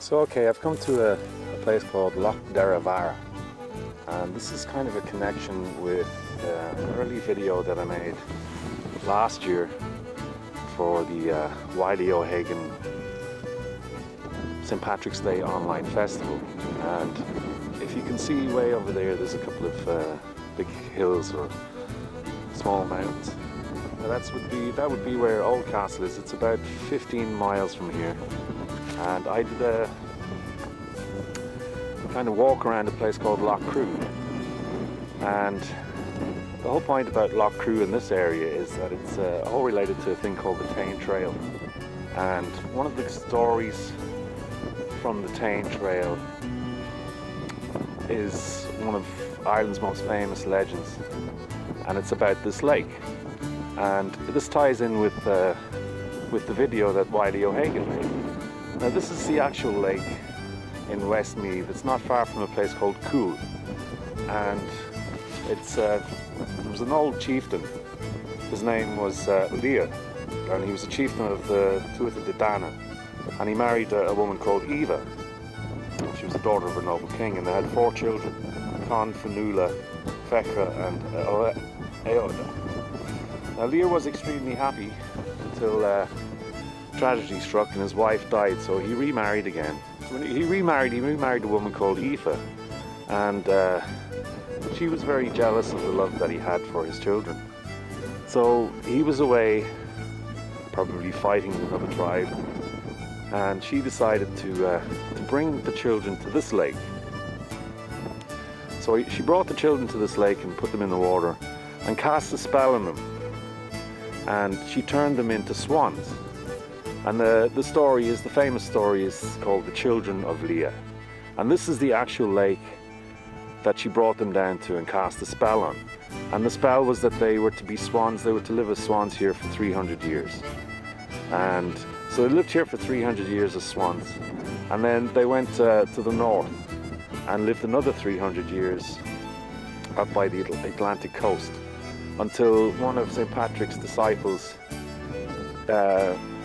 So okay, I've come to a place called Lough Derravaragh, and this is kind of a connection with an early video that I made last year for the WyllieO'hagan St. Patrick's Day online festival. And if you can see way over there, there's a couple of big hills or small mountains. Now that would be where Old Castle is. It's about 15 miles from here. And I did a kind of walk around a place called Lough Derravaragh. And the whole point about Lough Derravaragh in this area is that it's all related to a thing called the Tain Trail. And one of the stories from the Tain Trail is one of Ireland's most famous legends, and it's about this lake. And this ties in with the video that WyllieO'hagan made. Now this is the actual lake in Westmeath. It's not far from a place called Cool, and there was an old chieftain. His name was Lough, and he was a chieftain of the Tuatha De Danann, and he married a woman called Eva. She was the daughter of a noble king, and they had 4 children: Con, Fionnuala, Fecra and Eoda. Now Lough was extremely happy until tragedy struck and his wife died, so he remarried again. So when he remarried a woman called Aoife, and she was very jealous of the love that he had for his children. So he was away, probably fighting another tribe, and she decided to bring the children to this lake. So she brought the children to this lake and put them in the water and cast a spell on them, and she turned them into swans. And the famous story is called The Children of Lough. And this is the actual lake that she brought them down to and cast a spell on. And the spell was that they were to be swans, they were to live as swans here for 300 years. And so they lived here for 300 years as swans. And then they went to the north and lived another 300 years up by the Atlantic coast, until one of St. Patrick's disciples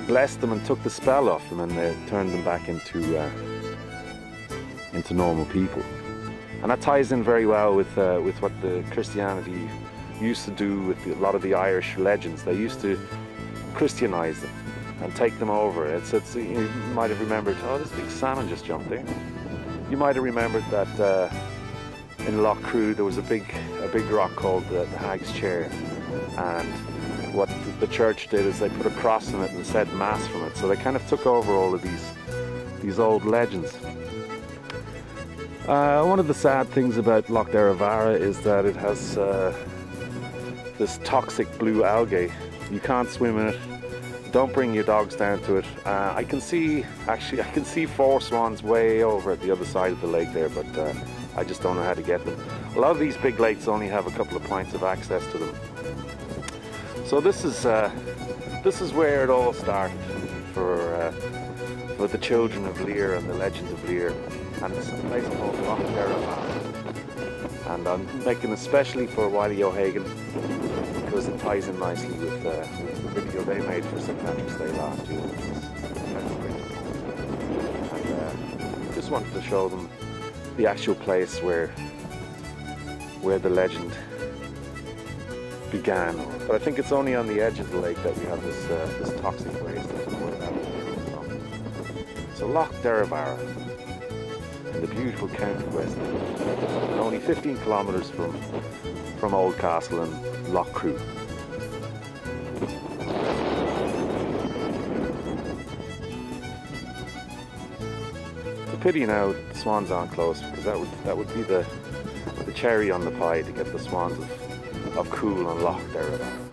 blessed them and took the spell off them, and they turned them back into normal people. And that ties in very well with what the Christianity used to do with a lot of the Irish legends. They used to Christianize them and take them over. You might have remembered, oh, this big salmon just jumped there. You might have remembered that in Lough Derravaragh there was a big rock called the Hag's Chair, and what the church did is they put a cross on it and said mass from it. So they kind of took over all of these old legends. One of the sad things about Lough Derravaragh is that it has this toxic blue algae. You can't swim in it. Don't bring your dogs down to it. I can see 4 swans way over at the other side of the lake there, but I just don't know how to get them. A lot of these big lakes only have a couple of points of access to them. So this is where it all started for the children of Lough and the legend of Lough, and it's a place called Lough Derravaragh. And I'm making especially for WyllieO'hagan because it ties in nicely with the video they made for St. Patrick's Day last year, which was and just wanted to show them the actual place where the legend began. But I think it's only on the edge of the lake that we have this toxic waste that's poured out. So Lough Derravaragh in the beautiful county of Westmeath, and only 15 kilometres from Old Castle and Lough Derravaragh. It's a pity now the swans aren't close, because that would be the cherry on the pie to get the swans of Cool and Lough Derravaragh.